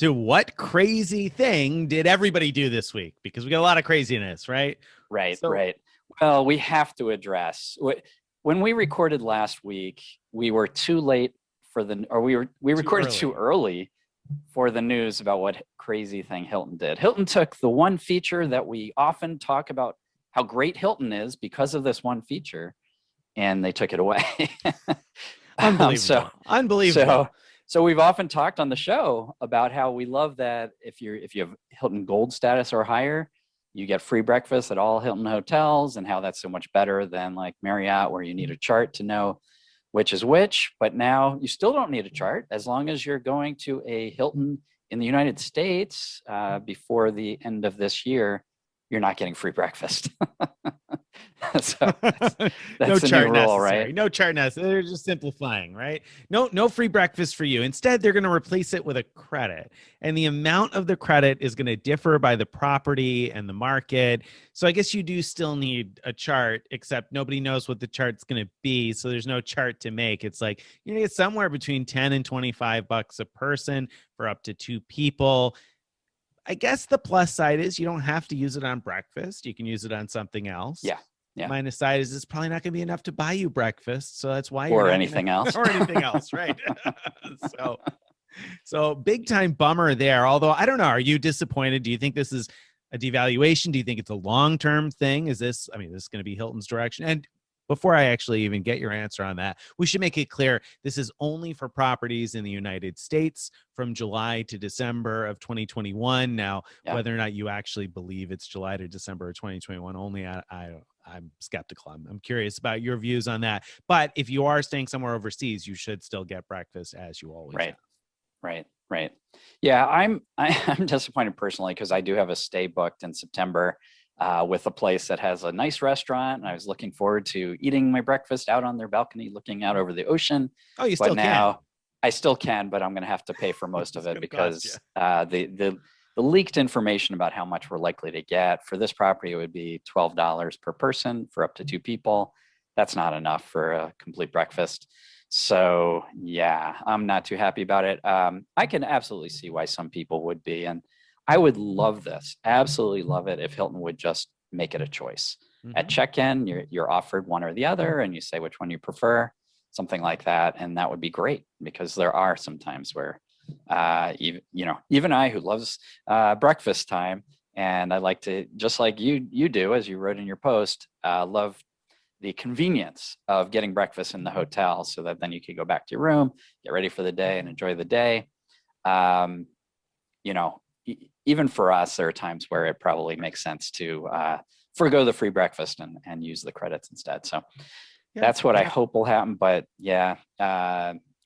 to what crazy thing did everybody do this week? Because we got a lot of craziness, right? Right, So right. Well, we have to address when we recorded last week, we were too late for we too recorded too early. early for the news about what crazy thing Hilton did. Hilton took the one feature that we often talk about how great Hilton is because of this one feature, and they took it away. So Unbelievable. Unbelievable. so so we've often talked on the show about how we love that if you have Hilton Gold status or higher, you get free breakfast at all Hilton hotels, and how that's so much better than like Marriott, where you need a chart to know which is which. But now you still don't need a chart as long as you're going to a Hilton in the United States before the end of this year. You're not getting free breakfast. So No that's the new chart rule, necessary. right? No chart necessary. They're just simplifying, right? No free breakfast for you. Instead, they're going to replace it with a credit. And the amount of the credit is going to differ by the property and the market. So I guess you do still need a chart, except nobody knows what the chart's going to be. So there's no chart to make. It's like you get somewhere between 10 and 25 bucks a person for up to 2 people. I guess the plus side is you don't have to use it on breakfast. You can use it on something else. Yeah, yeah. Minus side is it's probably not going to be enough to buy you breakfast. So that's why you're Or not going anything to, else. or anything else, right? so, so big time bummer there. Although I don't know, are you disappointed? Do you think this is a devaluation? Do you think it's a long-term thing? Is this, I mean, this is going to be Hilton's direction? And before I actually even get your answer on that, we should make it clear this is only for properties in the United States from July to December of 2021. Now, Yeah. whether or not you actually believe it's July to December of 2021 only, I'm skeptical. I'm curious about your views on that. But if you are staying somewhere overseas, you should still get breakfast as you always Right. have. Right. Yeah, I'm disappointed personally because I do have a stay booked in September with a place that has a nice restaurant, and I was looking forward to eating my breakfast out on their balcony, looking out over the ocean. Oh, you But still can. now I still can, but I'm going to have to pay for most of It's it going to cost you. because the leaked information about how much we're likely to get for this property, it would be $12 per person for up to 2 people. That's not enough for a complete breakfast. So yeah, I'm not too happy about it. I can absolutely see why some people would be, and I would love this, absolutely love it if Hilton would just make it a choice. At check-in, you're offered one or the other, and you say which one you prefer, something like that, and that would be great because there are some times where even I, who loves breakfast time, and I like to, just like you do, as you wrote in your post, love the convenience of getting breakfast in the hotel so that then you can go back to your room, get ready for the day, and enjoy the day. Um, Even for us, there are times where it probably makes sense to forego the free breakfast and use the credits instead. So Yeah, that's what I yeah. hope will happen. But yeah,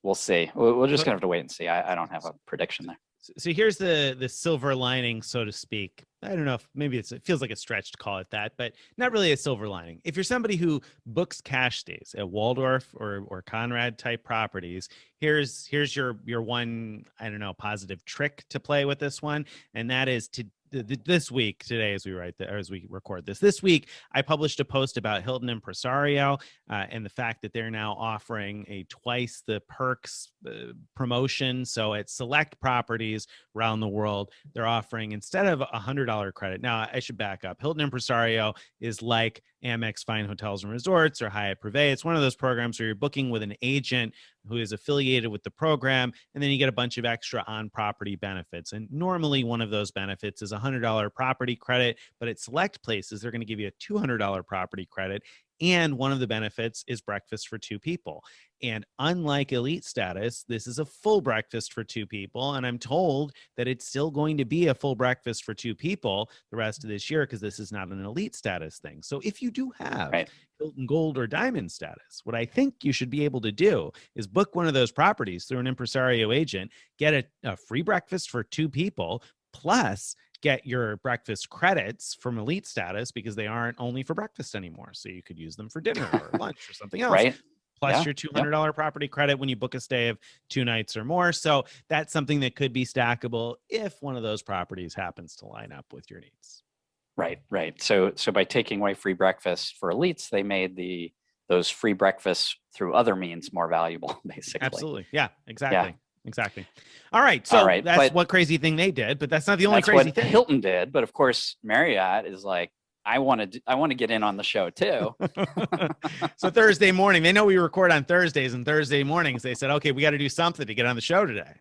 we'll see. We're just gonna have to wait and see. I don't have a prediction there. So here's the silver lining, so to speak. I don't know if maybe it feels like a stretch to call it that, but not really a silver lining. If you're somebody who books cash stays at Waldorf or Conrad type properties, here's your one, I don't know, positive trick to play with this one, and that is to this week, today as we record this week, I published a post about Hilton Impresario and the fact that they're now offering a twice the perks promotion. So at select properties around the world, they're offering, instead of $100 credit. Now I should back up. Hilton Impresario is like Amex Fine Hotels and Resorts or Hyatt Privé. It's one of those programs where you're booking with an agent who is affiliated with the program, and then you get a bunch of extra on-property benefits. And normally one of those benefits is a $100 property credit, but at select places, they're going to give you a $200 property credit. And one of the benefits is breakfast for 2 people. And unlike elite status, this is a full breakfast for 2 people. And I'm told that it's still going to be a full breakfast for 2 people the rest of this year because this is not an elite status thing. So if you do have Right. Hilton Gold or Diamond status, what I think you should be able to do is book one of those properties through an impresario agent, get a free breakfast for 2 people, plus get your breakfast credits from elite status because they aren't only for breakfast anymore. So you could use them for dinner or lunch or something else. Right. Plus Yeah. your $200 property credit when you book a stay of 2 nights or more. So that's something that could be stackable if one of those properties happens to line up with your needs. Right. So by taking away free breakfast for elites, they made those free breakfasts through other means more valuable, basically. Absolutely. Yeah, exactly. Exactly. All right. All So right, that's but what crazy thing they did, but that's not the only that's crazy what thing. Hilton did. But of course, Marriott is like, I want to get in on the show too. So Thursday morning, they know we record on Thursdays, and Thursday mornings they said, okay, we got to do something to get on the show today.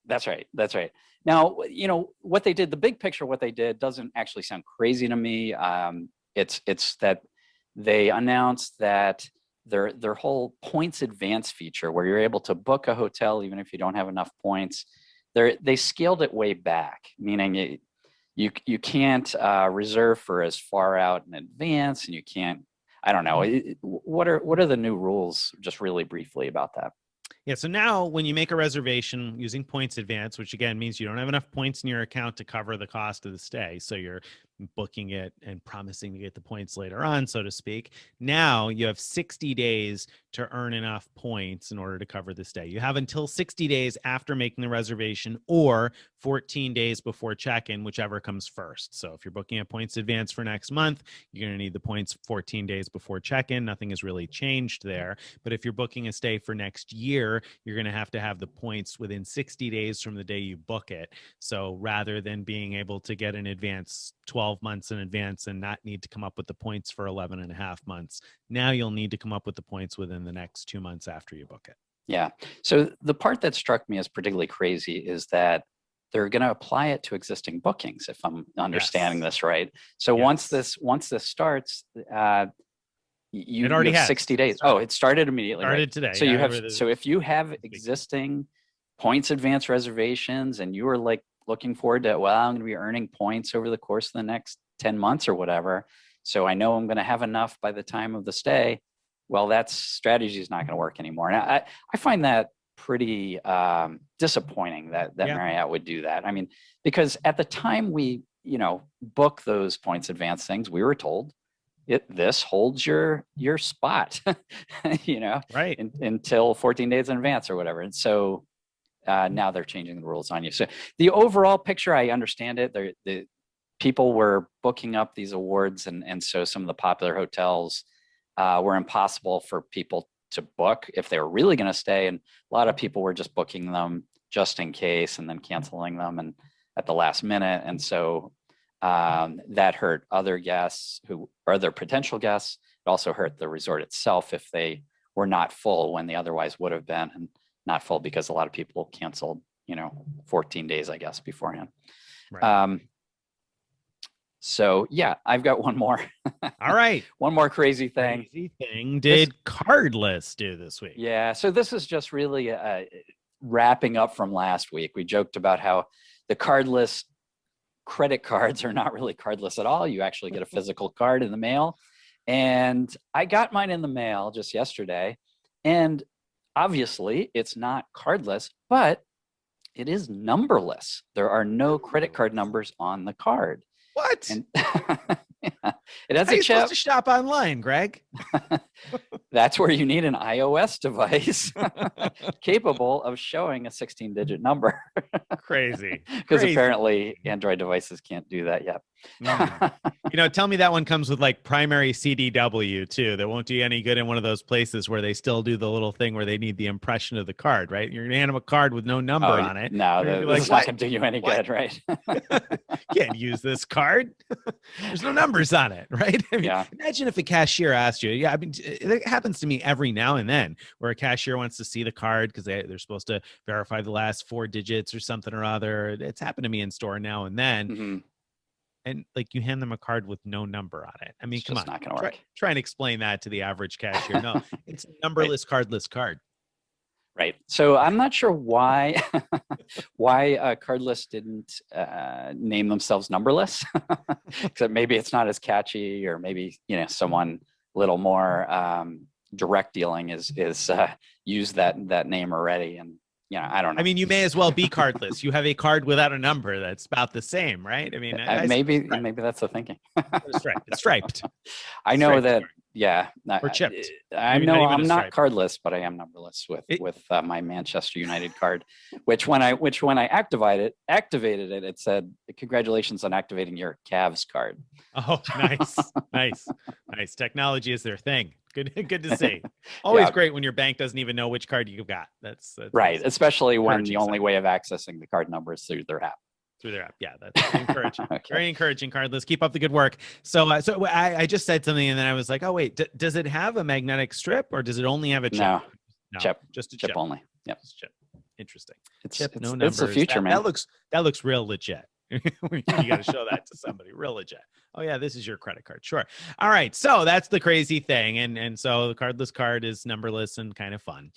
That's right. That's right. Now, what they did, the big picture, what they did doesn't actually sound crazy to me. It's that they announced that their whole points advance feature, where you're able to book a hotel even if you don't have enough points, they scaled it way back, meaning you can't reserve for as far out in advance, and you can't. I don't know. What are the new rules? Just really briefly about that. Yeah. So now when you make a reservation using points advance, which again means you don't have enough points in your account to cover the cost of the stay, so you're booking it and promising to get the points later on, so to speak. Now you have 60 days to earn enough points in order to cover the stay. You have until 60 days after making the reservation or 14 days before check-in, whichever comes first. So if you're booking a points advance for next month, you're going to need the points 14 days before check-in. Nothing has really changed there. But if you're booking a stay for next year, you're going to have the points within 60 days from the day you book it. So rather than being able to get an advance 12 months in advance and not need to come up with the points for 11 and a half months, now you'll need to come up with the points within the next 2 months after you book it. Yeah. So the part that struck me as particularly crazy is that they're going to apply it to existing bookings, if I'm understanding this right. So once this starts, you have 60 days. Oh, it started immediately. Started right? today. So you have. So if you have existing points advance reservations and you are like looking forward to, well, I'm going to be earning points over the course of the next 10 months or whatever, so I know I'm going to have enough by the time of the stay. Well, that strategy is not going to work anymore. And I find that pretty disappointing that Marriott would do that. I mean, because at the time we book those points advance things, we were told this holds your spot, right, until 14 days in advance or whatever. And so now they're changing the rules on you. So the overall picture, I understand it. The people were booking up these awards, and so some of the popular hotels were impossible for people to book if they were really going to stay. And a lot of people were just booking them just in case and then canceling them and at the last minute. And so that hurt other guests who are other potential guests. It also hurt the resort itself if they were not full when they otherwise would have been, and not full because a lot of people canceled, 14 days, I guess, beforehand. right. So yeah, I've got one more. All right. One more crazy thing. Did Cardless do this week? Yeah. So this is just really wrapping up from last week. We joked about how the Cardless credit cards are not really cardless at all. You actually get a physical card in the mail. And I got mine in the mail just yesterday. And obviously it's not cardless, but it is numberless. There are no credit card numbers on the card. What? And yeah, it has How a you chip. supposed to shop online, Greg? That's where you need an iOS device capable of showing a 16-digit number. Crazy. Because apparently Android devices can't do that yet. Tell me that one comes with like primary CDW too. That won't do you any good in one of those places where they still do the little thing where they need the impression of the card, right? You're gonna hand them a card with no number on it. No, this is not gonna do you any good, right? Can't use this card. There's no numbers on it, right? I mean, yeah. Imagine if a cashier asked you. Yeah, I mean, it happens to me every now and then where a cashier wants to see the card because they're supposed to verify the last 4 digits or something or other. It's happened to me in store now and then. Mm-hmm. And like you hand them a card with no number on it. I mean, it's come just on, not going to work. Try and explain that to the average cashier. No, it's a numberless, cardless card. Right. So I'm not sure why Cardless didn't name themselves numberless. Except maybe it's not as catchy, or maybe someone a little more direct dealing is used that name already, and I don't know. I mean, you may as well be cardless. You have a card without a number that's about the same, right? I mean, maybe that's the thinking. It's striped. I know that. Card. Yeah, or chipped. I know I'm not cardless, but I am numberless with my Manchester United card, which when I activated it, it said, "Congratulations on activating your Cavs card." Oh, nice, nice. Technology is their thing. Good to see. Always Yeah. great when your bank doesn't even know which card you've got. That's Right. Especially when the encouraging only sign. way of accessing the card number is through their app. Through their app. Yeah, that's encouraging. Okay. Very encouraging, Cardless. Keep up the good work. So, I just said something, and then I was like, oh wait, does it have a magnetic strip, or does it only have a chip? No, No, just a chip. chip only. Yep. Just chip. Interesting. It's Chip, no numbers. It's the future, man. That looks real legit. You got to show that to somebody. Real legit. Oh yeah, this is your credit card. Sure. All right. So that's the crazy thing, and so the cardless card is numberless and kind of fun.